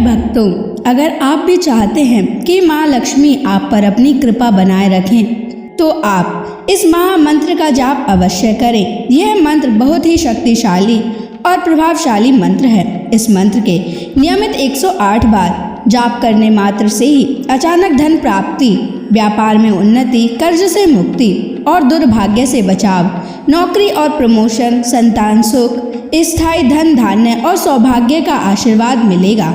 भक्तों, अगर आप भी चाहते हैं कि माँ लक्ष्मी आप पर अपनी कृपा बनाए रखें तो आप इस महामंत्र का जाप अवश्य करें। यह मंत्र बहुत ही शक्तिशाली और प्रभावशाली मंत्र है। इस मंत्र के नियमित 108 बार जाप करने मात्र से ही अचानक धन प्राप्ति, व्यापार में उन्नति, कर्ज से मुक्ति और दुर्भाग्य से बचाव, नौकरी और प्रमोशन, संतान सुख, स्थायी धन धान्य और सौभाग्य का आशीर्वाद मिलेगा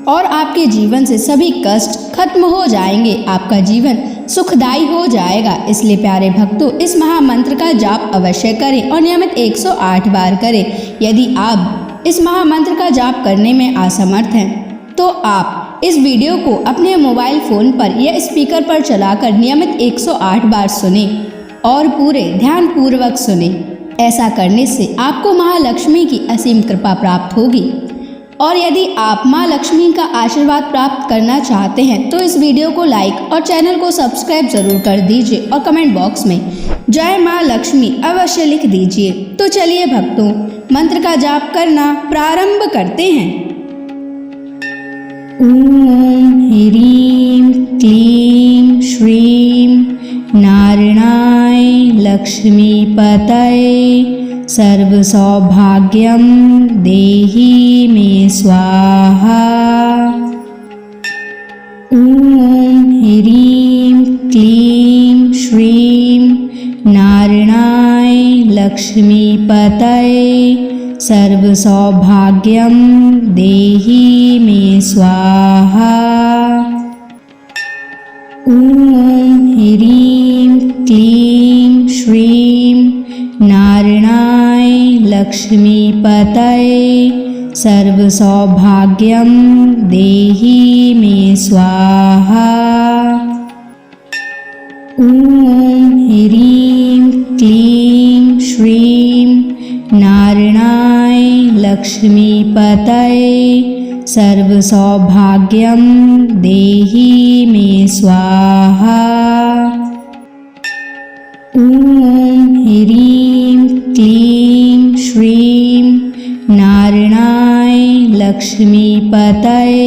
और आपके जीवन से सभी कष्ट खत्म हो जाएंगे। आपका जीवन सुखदायी हो जाएगा। इसलिए प्यारे भक्तों, इस महामंत्र का जाप अवश्य करें और नियमित 108 बार करें। यदि आप इस महामंत्र का जाप करने में असमर्थ हैं तो आप इस वीडियो को अपने मोबाइल फोन पर या स्पीकर पर चलाकर नियमित 108 बार सुने और पूरे ध्यान पूर्वक सुने। ऐसा करने से आपको महालक्ष्मी की असीम कृपा प्राप्त होगी। और यदि आप माँ लक्ष्मी का आशीर्वाद प्राप्त करना चाहते हैं तो इस वीडियो को लाइक और चैनल को सब्सक्राइब जरूर कर दीजिए और कमेंट बॉक्स में जय माँ लक्ष्मी अवश्य लिख दीजिए। तो चलिए भक्तों, मंत्र का जाप करना प्रारंभ करते हैं। ओम ह्रीं क्लीं श्रीं नारायणाय लक्ष्मीपतये सर्वसौभाग्यं देहि मे स्वाहा। ओम ह्रीं क्लीं श्रीं नारायणाय लक्ष्मीपतये सर्वसौभाग्यं देहि मे स्वाहा। ओम ह्रीं क्लीं श्रीं नारायणाय लक्ष्मीपतये सर्वसौभाग्यं देहि मे स्वाहा। ओम ह्रीं क्लीं श्रीं नारायणाय लक्ष्मीपतये सर्वसौभाग्यं देहि मे स्वाहा। ओम ह्रीं क्लीं श्रीं नारायणाय लक्ष्मीपतये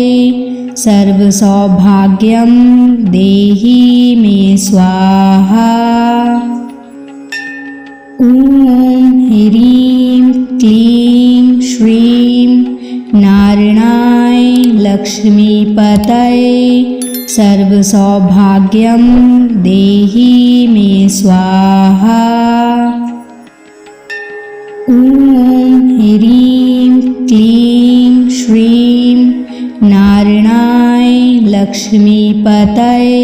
सर्वसौभाग्यं देहि मे स्वाहा। ओम ह्रीं क्लीं श्रीं नारायणाय लक्ष्मीपतये सर्वसौभाग्यं देहि मे स्वाहा। ओम ह्रीं क्लीं श्रीं नारायणाय लक्ष्मीपतये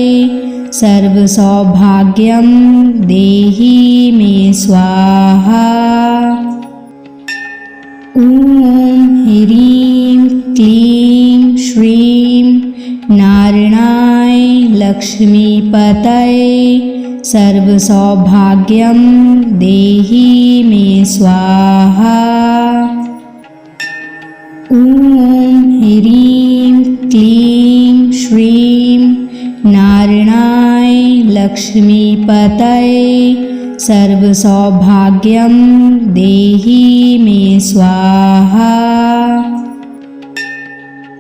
सर्वसौभाग्यं देहि मे स्वाहा। ओम ह्रीं क्लीं श्रीं नारायणाय लक्ष्मीपतये सर्वसौभाग्यं देहि मे स्वाहा। ओम ह्रीं क्लीं श्रीं नारायणाय लक्ष्मीपतये सर्वसौभाग्यं देहि मे स्वाहा।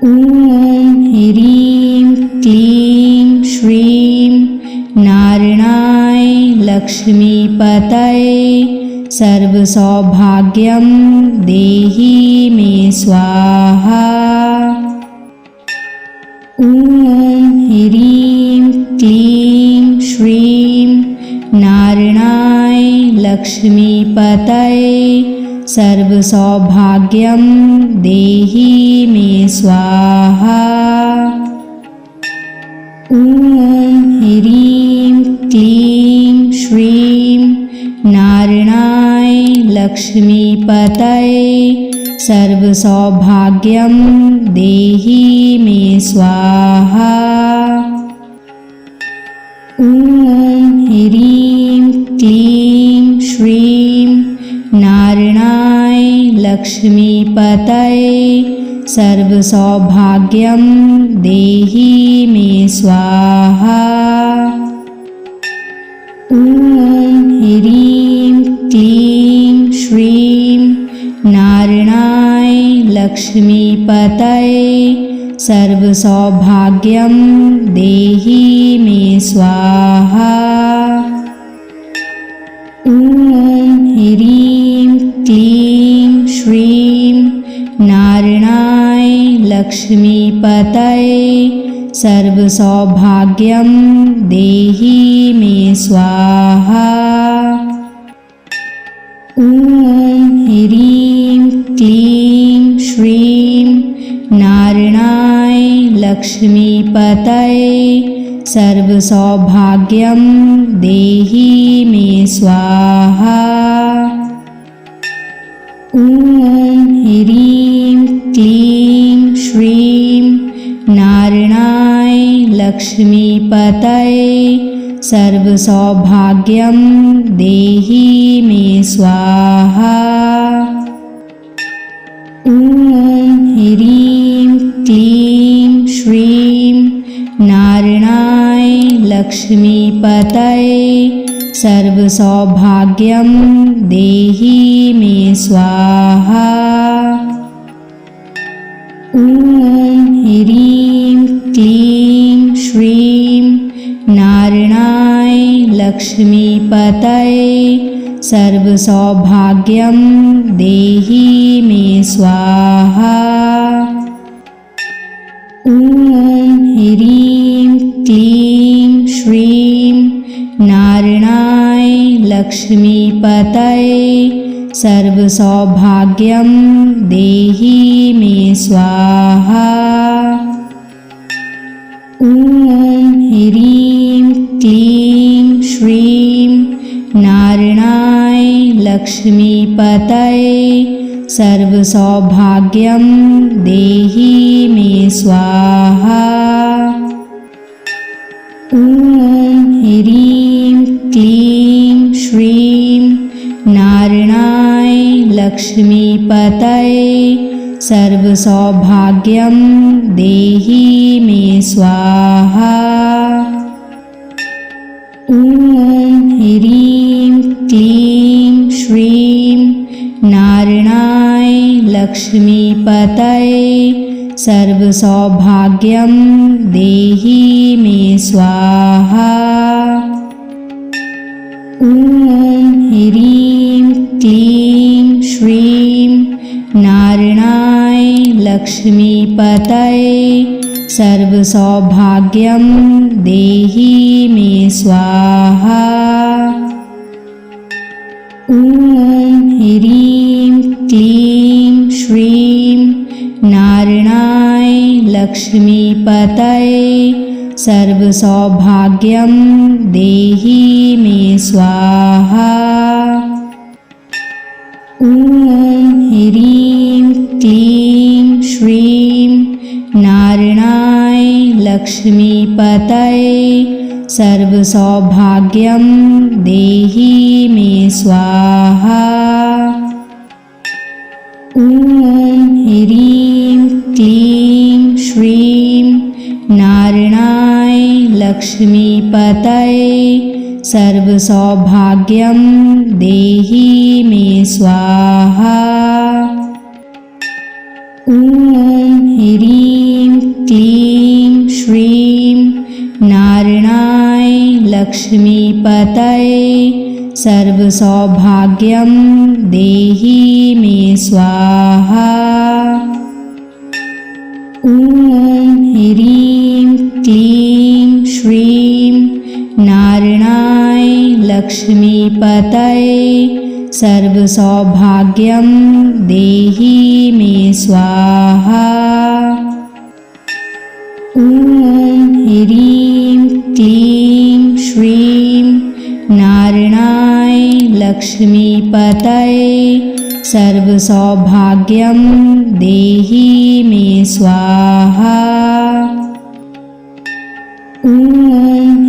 ओम ह्रीं क्लीं श्रीं नारायणाय लक्ष्मीपतये सर्वसौभाग्यं देहि मे स्वाहा। ओम ह्रीं क्लीं श्रीं नारायणाय लक्ष्मीपतये सर्वसौभाग्यं देहि मे स्वाहा। ओम ह्रीं क्लीं श्रीं नारायणाय लक्ष्मीपतये सर्वसौभाग्यं देहि मे स्वाहा। ओम ह्रीं क्लीं श्रीं नारायणाय लक्ष्मीपतये सर्वसौभाग्यं देहि मे स्वाहा। ओम ह्रीं क्लीं श्रीं नारायणाय लक्ष्मीपतये सर्वसौभाग्यं देहि मे स्वाहा। ॐ ह्रीं क्लीं श्रीं नारायणाय लक्ष्मीपतये सर्वसौभाग्यं देहि मे स्वाहा। ॐ ह्रीं क्लीं श्रीं नारायणाय लक्ष्मीपतये सर्वसौभाग्यं देहि मे स्वाहा। ॐ ह्रीं क्लीं श्रीं नारायणाय लक्ष्मीपतये सर्वसौभाग्यं देहि मे स्वाहा। ॐ ह्रीं क्लीं श्रीं नारायणाय लक्ष्मीपतये सर्वसौभाग्यं देहि मे स्वाहा। ॐ ह्रीं क्लीं श्रीं नारायणाय लक्ष्मीपतये सर्वसौभाग्यं देहि मे स्वाहा। ॐ ह्रीं क्लीं श्रीं नारायणाय लक्ष्मीपतये सर्वसौभाग्यं देहि मे स्वाहा। ॐ ह्रीं क्लीं श्रीं नारायणाय लक्ष्मीपतये सर्वसौभाग्यं देहि मे स्वाहा। ॐ ह्रीं क्लीं श्रीं नारायणाय लक्ष्मीपतये सर्वसौभाग्यं देहि मे स्वाहा। ॐ ह्रीं क्लीं श्रीं नारायणाय लक्ष्मीपतये सर्वसौभाग्यं देहि मे स्वाहा। ॐ ह्रीं क्लीं श्रीं नारायणाय लक्ष्मीपतये सर्वसौभाग्यं देहि मे स्वाहा। ॐ ह्रीं क्लीं श्रीं नारायणाय लक्ष्मीपतये सर्वसौभाग्यं देहि मे स्वाहा। ॐ ह्रीं क्लीं श्रीं नारायणाय लक्ष्मीपतये सर्वसौभाग्यं देहि मे स्वाहा। ॐ ह्रीं क्लीं श्रीं नारायणाय लक्ष्मीपतये सर्वसौभाग्यं देहि मे स्वाहा। ॐ ह्रीं क्लीं श्रीं नारायणाय लक्ष्मीपतये सर्वसौभाग्यं देहि मे स्वाहा। ॐ ह्रीं क्लीं श्रीं नारायणाय लक्ष्मीपतये सर्वसौभाग्यं देहि मे स्वाहा। ॐ ह्रीं क्लीं श्रीं नारायणाय लक्ष्मीपतये सर्वसौभाग्यं देहि मे स्वाहा। ॐ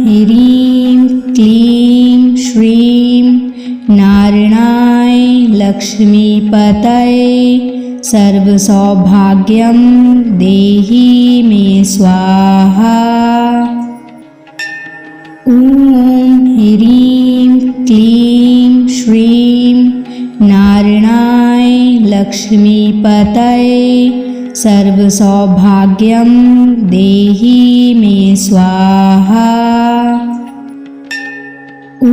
ह्रीं क्लीं श्रीं नारायणाय लक्ष्मीपतये सर्वसौभाग्यं देहि मे स्वाहा। ॐ ह्रीं क्लीं श्रीं नारायणाय लक्ष्मीपतये सर्वसौभाग्यं देहि मे स्वाहा। ॐ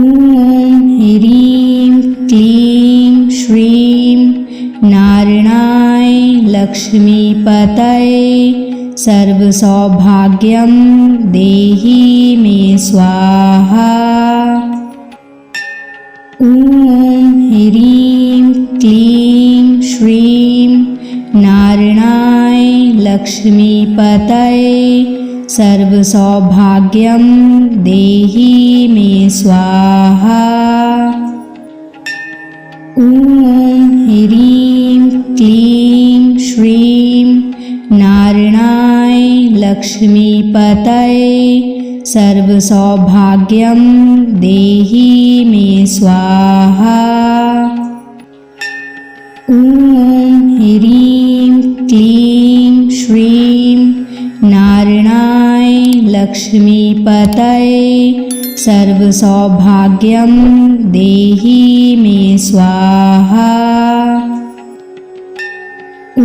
ह्रीं क्लीं श्रीं नारायणाय लक्ष्मीपतये सर्वसौभाग्यं देहि मे स्वाहा। ॐ ह्रीं क्लीं श्रीं नारायणाय लक्ष्मीपतये सर्वसौभाग्यं देहि मे स्वाहा। ॐ ह्रीं क्लीं श्रीं नारायणाय लक्ष्मीपतये सर्वसौभाग्यं देहि मे स्वाहा। ॐ ह्रीं क्लीं श्रीं नारायणाय लक्ष्मीपतये सर्वसौभाग्यं देहि मे स्वाहा। ॐ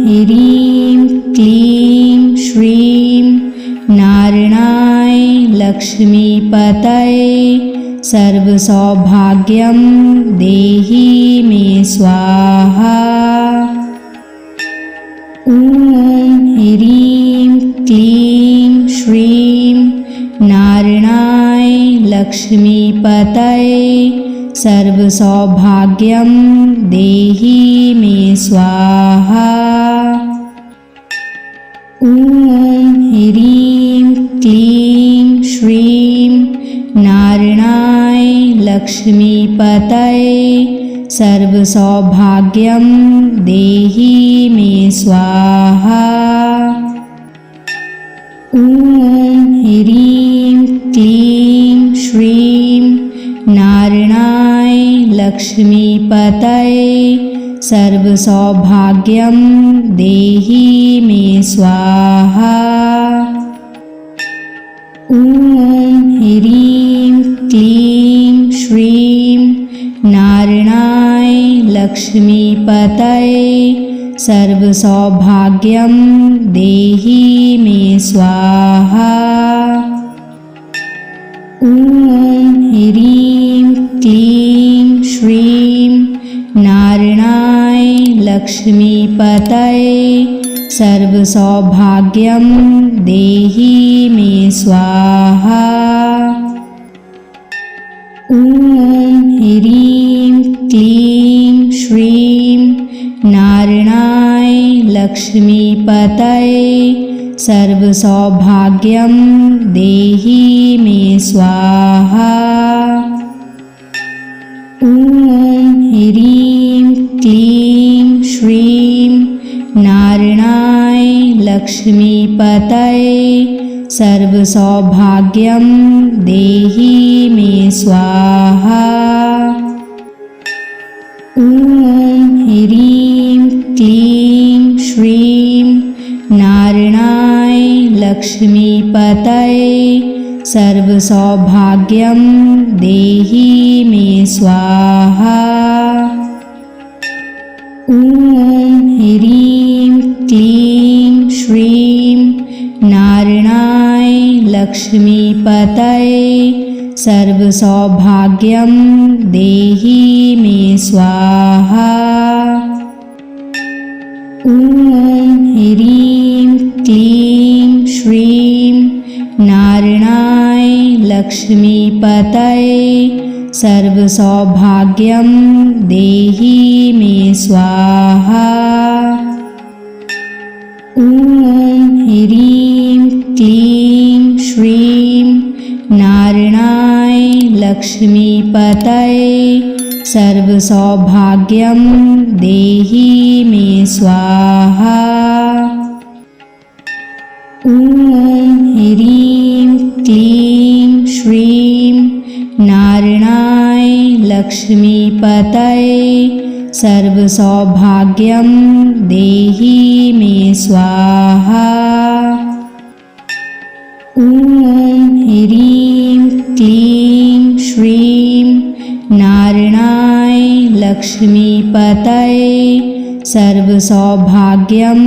ह्रीं क्लीं श्रीं नारायणाय लक्ष्मीपतये सर्वसौभाग्यं देहि मे स्वाहा। ॐ ह्रीं क्लीं श्रीं नारायणाय लक्ष्मीपतये सर्वसौभाग्यं देहि मे स्वाहा। ॐ ह्रीं क्लीं श्रीं नारायणाय लक्ष्मीपतये सर्वसौभाग्यं देहि मे स्वाहा। ॐ ह्रीं क्लीं श्रीं नारायणाय लक्ष्मीपतये सर्वसौभाग्यं देहि मे स्वाहा। ॐ ह्रीं क्लीं श्रीं नारायणाय लक्ष्मीपतये सर्वसौभाग्यं देहि मे स्वाहा। ॐ ह्रीं क्लीं श्रीं नारायणाय लक्ष्मीपतये सर्वसौभाग्यं देहि मे स्वाहा। ॐ ह्रीं क्लीं श्रीं नारायणाय लक्ष्मीपतये सर्वसौभाग्यं देहि मे स्वाहा। ॐ ह्रीं क्लीं श्रीं नारायणाय लक्ष्मीपतये सर्वसौभाग्यं देहि मे स्वाहा। ॐ ह्रीं क्लीं श्रीं नारायणाय लक्ष्मीपतये सर्वसौभाग्यं देहि मे स्वाहा। ॐ ह्रीं क्लीं श्रीं नारायणाय लक्ष्मीपतये सर्वसौभाग्यं देहि मे स्वाहा। ॐ ह्रीं क्लीं श्रीं नारायणाय लक्ष्मीपतये सर्वसौभाग्यं देहि मे स्वाहा। ॐ ह्रीं क्लीं श्रीं नारायणाय लक्ष्मीपतये सर्वसौभाग्यं देहि मे स्वाहा। ॐ ह्रीं क्लीं श्रीं नारायणाय लक्ष्मीपतये सर्वसौभाग्यं देहि मे स्वाहा। ॐ ह्रीं क्लीं श्रीं नारायणाय लक्ष्मीपतये सर्वसौभाग्यं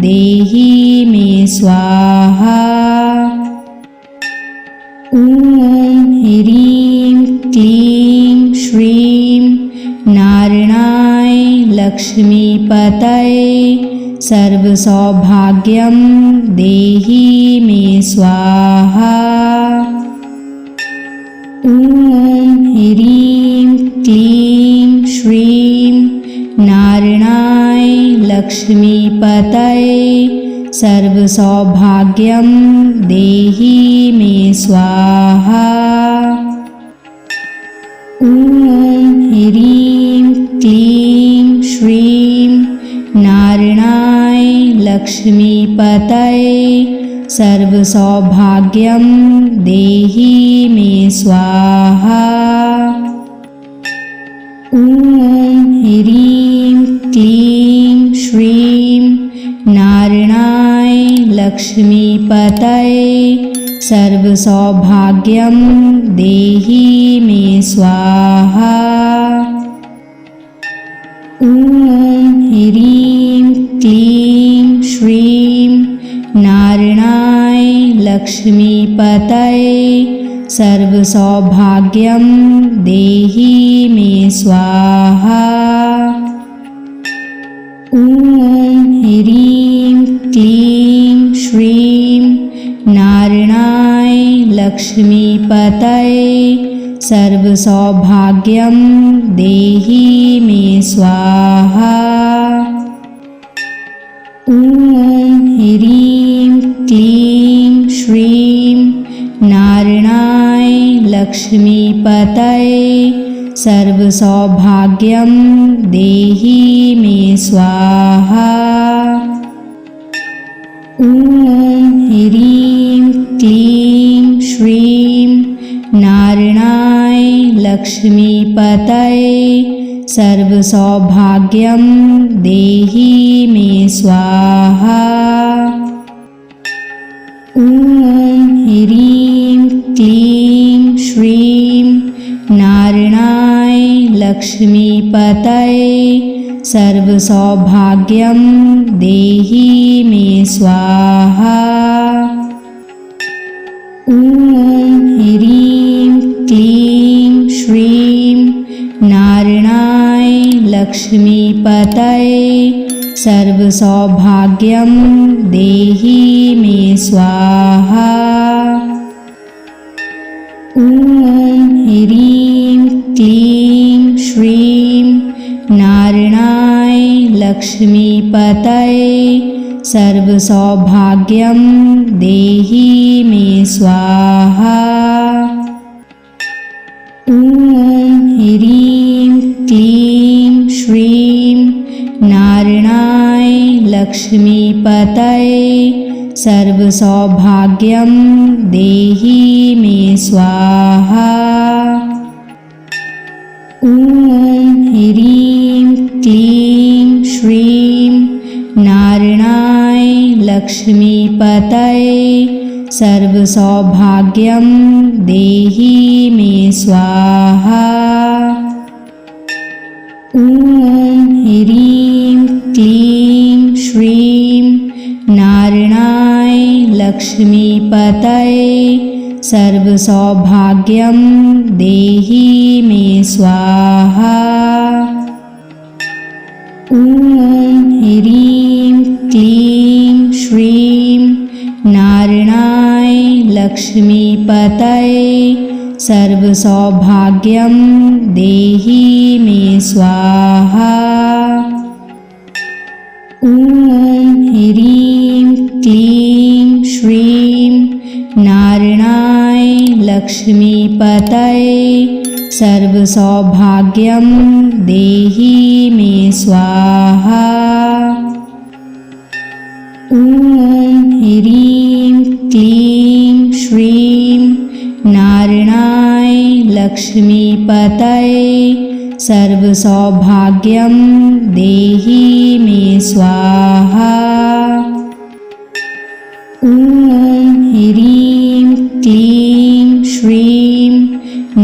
देहि मे स्वाहा। ॐ ह्रीं क्लीं श्रीं नारायणाय लक्ष्मीपतये सर्वसौभाग्यं देहि मे स्वाहा। ॐ ह्रीं क्लीं श्रीं नारायणाय लक्ष्मीपतये सर्वसौभाग्यं देहि मे स्वाहा। ॐ ह्रीं क्लीं श्रीं नारायणाय लक्ष्मीपतये सर्वसौभाग्यं देहि मे स्वाहा। ॐ ह्रीं क्लीं श्रीं नारायणाय लक्ष्मीपतये सर्वसौभाग्यं देहि मे स्वाहा। ॐ ह्रीं क्लीं श्रीं नारायणाय लक्ष्मीपतये सर्वसौभाग्यं देहि मे स्वाहा। ॐ ह्रीं क्लीं श्रीं नारायणाय लक्ष्मीपतये सर्वसौभाग्यं देहि मे स्वाहा। ॐ ह्रीं क्लीं श्रीं नारायणाय लक्ष्मीपतये सर्वसौभाग्यं देहि मे स्वाहा। ॐ ह्रीं क्लीं श्रीं नारायणाय लक्ष्मीपतये सर्वसौभाग्यं देहि मे स्वाहा। ॐ ह्रीं क्लीं श्रीं नारायणाय लक्ष्मीपतये सर्वसौभाग्यं देहि मे स्वाहा। ॐ ह्रीं क्लीं श्रीं नारायणाय लक्ष्मीपतये सर्वसौभाग्यं देहि मे स्वाहा। ॐ ह्रीं क्लीं श्रीं नारायणाय लक्ष्मीपतये सर्वसौभाग्यं देहि मे स्वाहा। ॐ ह्रीं क्लीं श्रीं नारायणाय लक्ष्मीपतये सर्वसौभाग्यं देहि मे स्वाहा। ॐ ह्रीं क्लीं श्रीं नारायणाय लक्ष्मीपतये सर्वसौभाग्यं देहि मे स्वाहा। ॐ ह्रीं क्लीं श्रीं नारायणाय लक्ष्मीपतये सर्वसौभाग्यं देहि मे स्वाहा। ॐ ह्रीं क्लीं श्रीं नारायणाय लक्ष्मीपतये सर्वसौभाग्यं देहि मे स्वाहा। ॐ ह्रीं क्लीं श्रीं नारायणाय लक्ष्मीपतये सर्वसौभाग्यं देहि मे स्वाहा। ॐ ह्रीं क्लीं श्रीं नारायणाय लक्ष्मीपतये सर्वसौभाग्यं देहि मे स्वाहा। ॐ ह्रीं क्लीं श्रीं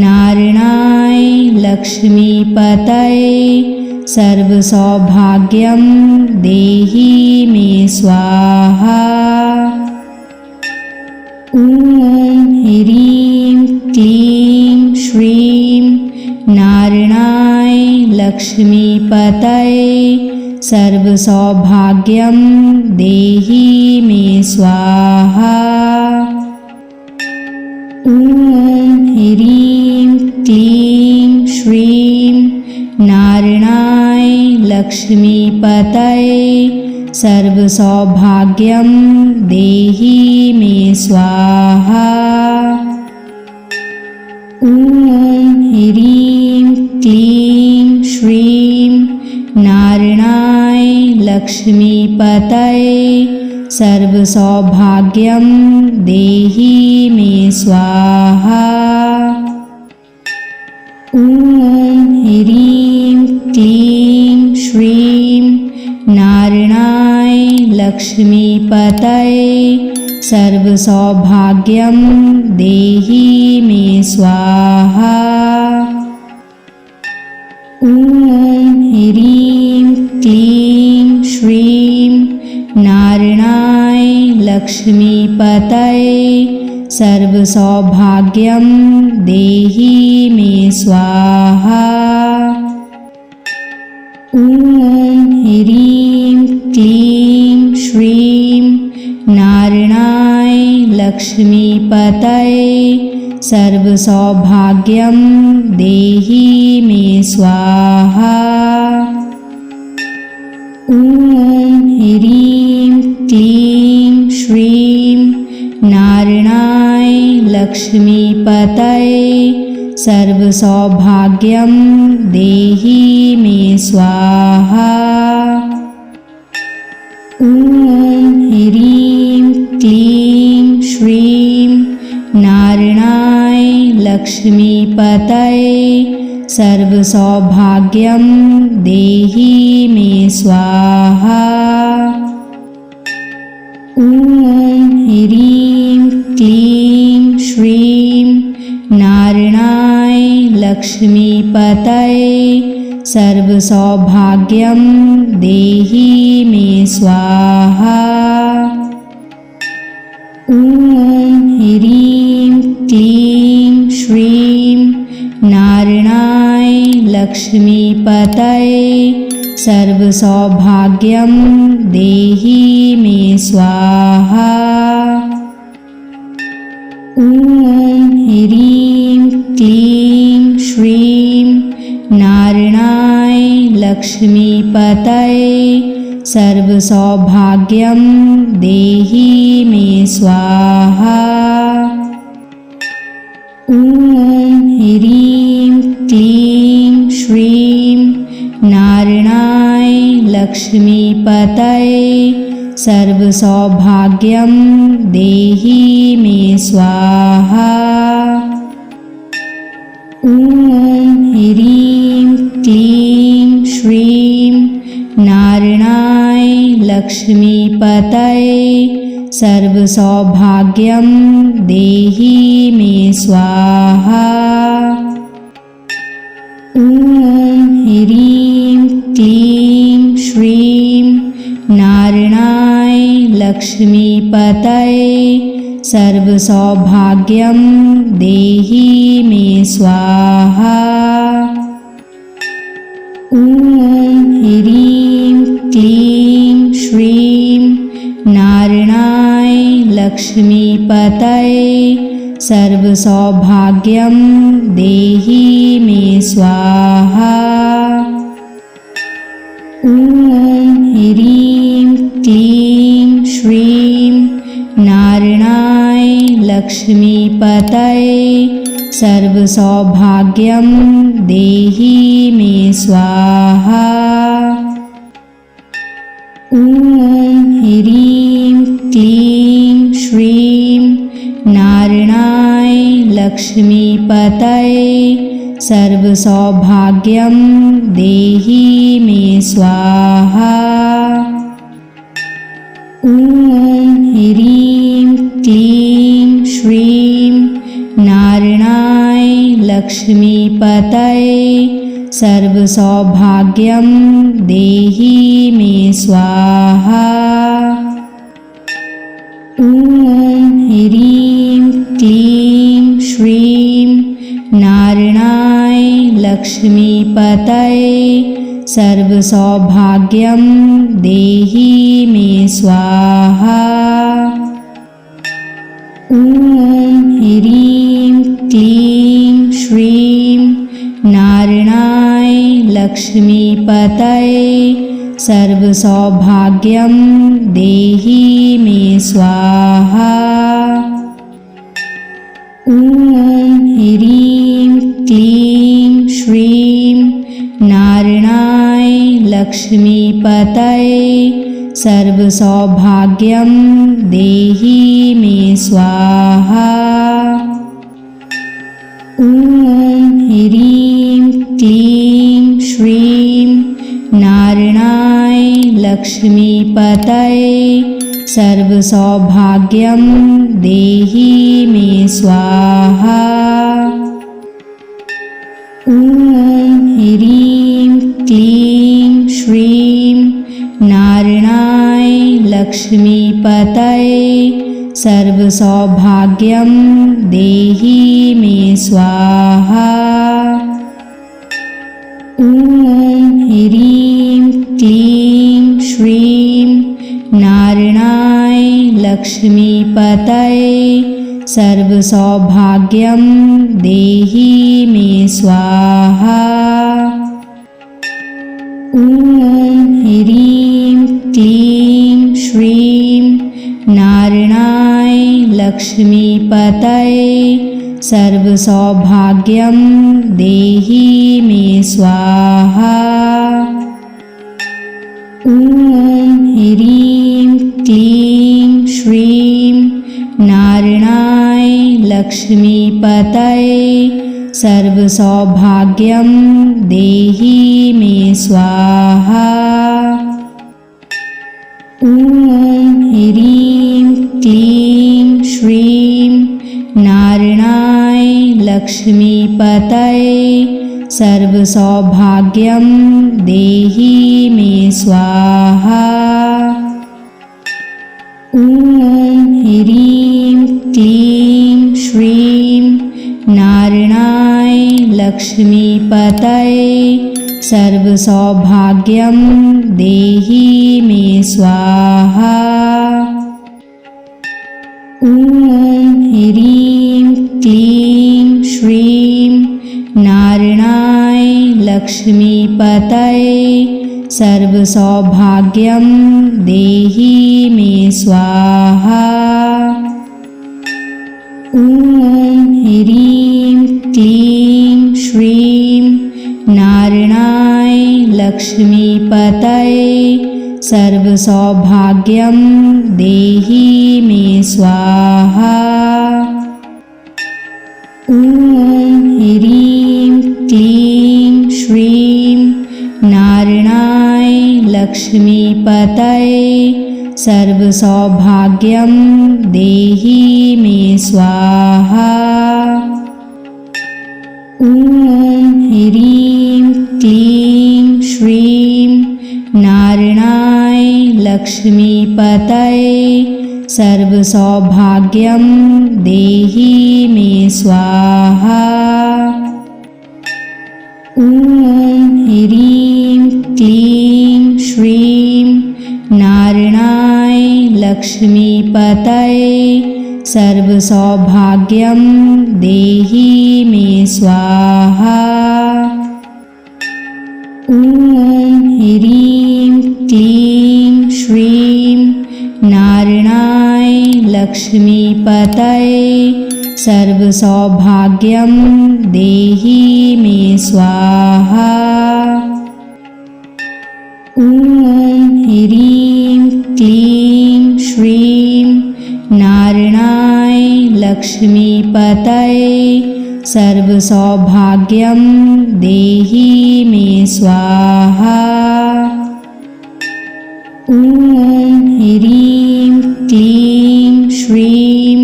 नारायणाय लक्ष्मीपतये सर्वसौभाग्यं देहि मे स्वाहा। ॐ ह्रीं क्लीं श्रीं नारायणाय लक्ष्मीपतये सर्वसौभाग्यं देहि मे स्वाहा। ॐ ह्रीं क्लीं श्रीं नारायणाय लक्ष्मीपतये सर्वसौभाग्यं देहि मे स्वाहा। ॐ ह्रीं क्लीं श्रीं नारायणाय लक्ष्मीपतये सर्वसौभाग्यं देहि मे स्वाहा। ॐ ह्रीं क्लीं श्रीं नारायणाय लक्ष्मीपतये सर्वसौभाग्यं देहि मे स्वाहा। ॐ ह्रीं क्लीं श्रीं नारायणाय लक्ष्मीपतये सर्वसौभाग्यं देहि मे स्वाहा। ॐ ह्रीं क्लीं श्रीं नारायणाय लक्ष्मीपतये सर्वसौभाग्यं देहि मे स्वाहा। ॐ ह्रीं क्लीं श्रीं नारायणाय लक्ष्मीपतये सर्वसौभाग्यं देहि मे स्वाहा। ॐ ह्रीं क्लीं श्रीं नारायणाय लक्ष्मीपतये सर्वसौभाग्यं देहि मे स्वाहा। ॐ ह्रीं क्लीं श्रीं नारायणाय लक्ष्मीपतये सर्वसौभाग्यं देहि मे स्वाहा। ॐ ह्रीं क्लीं श्रीं नारायणाय लक्ष्मीपतये सर्वसौभाग्यं देहि मे स्वाहा। ॐ ह्रीं क्लीं श्रीं नारायणाय लक्ष्मीपतये सर्वसौभाग्यं देहि मे स्वाहा। ॐ ह्रीं क्लीं श्रीं नारायणाय लक्ष्मीपतये सर्वसौभाग्यं देहि मे स्वाहा। ॐ ह्रीं क्लीं श्रीं नारायणाय लक्ष्मीपतये सर्वसौभाग्यं देहि मे स्वाहा। ॐ ह्रीं क्लीं श्रीं नारायणाय लक्ष्मीपतये सर्वसौभाग्यं देहि मे स्वाहा। ॐ ह्रीं क्लीं श्रीं नारायणाय लक्ष्मीपतये सर्वसौभाग्यं देहि मे स्वाहा। ॐ ह्रीं क्लीं श्रीं नारायणाय लक्ष्मीपतये सर्वसौभाग्यं देहि मे स्वाहा। ॐ ह्रीं क्लीं श्रीं नारायणाय लक्ष्मीपतये सर्वसौभाग्यं देहि मे स्वाहा। ॐ ह्रीं क्लीं श्रीं नारायणाय लक्ष्मीपतये सर्वसौभाग्यं देहि मे स्वाहा। ॐ ह्रीं क्लीं श्रीं नारायणाय लक्ष्मीपतये सर्वसौभाग्यं देहि मे स्वाहा। ॐ ह्रीं क्लीं श्रीं नारायणाय लक्ष्मीपतये सर्वसौभाग्यं देहि मे स्वाहा। ॐ ह्रीं क्लीं श्रीं नारायणाय लक्ष्मीपतये सर्वसौभाग्यं देहि मे स्वाहा। ॐ ह्रीं क्लीं श्रीं नारायणाय लक्ष्मीपतये सर्वसौभाग्यं देहि मे स्वाहा। ॐ ह्रीं क्लीं श्रीं नारायणाय लक्ष्मीपतये सर्वसौभाग्यं देहि मे स्वाहा। ॐ ह्रीं क्लीं श्रीं नारायणाय लक्ष्मीपतये सर्वसौभाग्यं देहि मे स्वाहा। ॐ ह्रीं क्लीं श्रीं नारायणाय लक्ष्मीपतये सर्वसौभाग्यं देहि मे स्वाहा। ॐ ह्रीं क्लीं श्रीं नारायणाय लक्ष्मीपतये सर्वसौभाग्यं देहि मे स्वाहा। ॐ ह्रीं क्लीं श्रीं नारायणाय लक्ष्मीपतये सर्वसौभाग्यं देहि मे स्वाहा। ॐ ह्रीं क्लीं श्रीं नारायणाय लक्ष्मीपतये सर्वसौभाग्यं देहि मे स्वाहा। ॐ ह्रीं क्लीं श्रीं नारायणाय लक्ष्मीपतये सर्वसौभाग्यं देहि मे स्वाहा। ॐ ह्रीं क्लीं श्रीं नारायणाय लक्ष्मीपतये सर्वसौभाग्यं देहि मे स्वाहा। ॐ ह्रीं क्लीं श्रीं नारायणाय लक्ष्मीपतये सर्वसौभाग्यं देहि मे स्वाहा। ॐ ह्रीं क्लीं श्रीं नारायणाय लक्ष्मीपतये सर्वसौभाग्यं देहि मे स्वाहा। ॐ ह्रीं क्लीं श्रीं नारायणाय लक्ष्मीपतये सर्वसौभाग्यं देहि मे स्वाहा। ॐ ह्रीं क्लीं श्रीं नारायणाय लक्ष्मीपतये सर्वसौभाग्यं देहि मे स्वाहा। ॐ ह्रीं क्लीं श्रीं नारायणाय लक्ष्मीपतये सर्वसौभाग्यं देहि मे स्वाहा। ॐ ह्रीं क्लीं श्रीं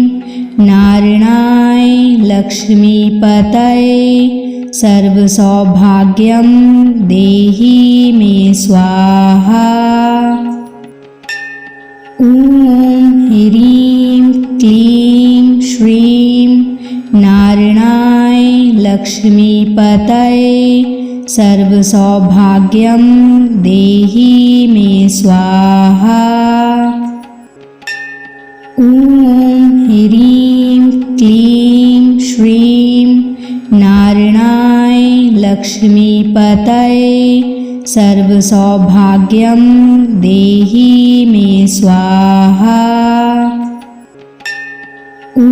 नारायणाय लक्ष्मीपतये सर्वसौभाग्यं देहि मे स्वाहा। ॐ ह्रीं क्लीं श्रीं नारायणाय लक्ष्मीपतये सर्वसौभाग्यं देहि मे स्वाहा। ॐ ह्रीं क्लीं श्रीं नारायणाय लक्ष्मीपतये सर्वसौभाग्यं देहि मे स्वाहा। ॐ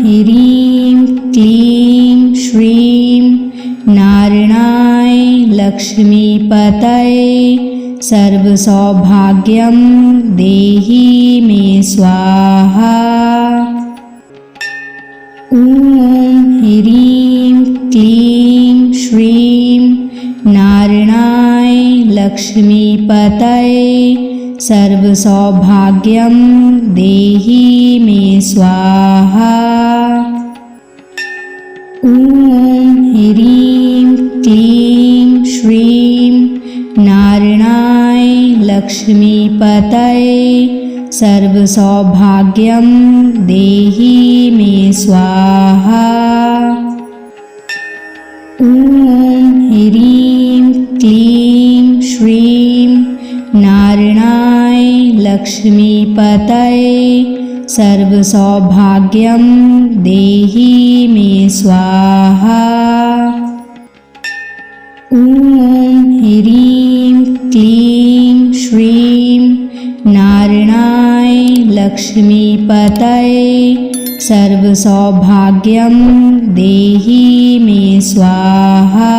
ह्रीं क्लीं श्रीं नारायणाय लक्ष्मीपतये सर्वसौभाग्यं देहि मे स्वाहा। ॐ ह्रीं क्लीं श्रीं नारायणाय लक्ष्मीपतये सर्वसौभाग्यं देहि मे स्वाहा। ॐ ह्रीं क्लीं श्रीं नारायणाय लक्ष्मीपतये सर्वसौभाग्यं देहि मे स्वाहा। ॐ ह्रीं क्लीं श्रीं नारायणाय लक्ष्मीपतये सर्वसौभाग्यं देहि मे स्वाहा। ॐ ह्रीं क्लीं श्रीं नारायणाय लक्ष्मीपतये सर्वसौभाग्यं देहि मे स्वाहा।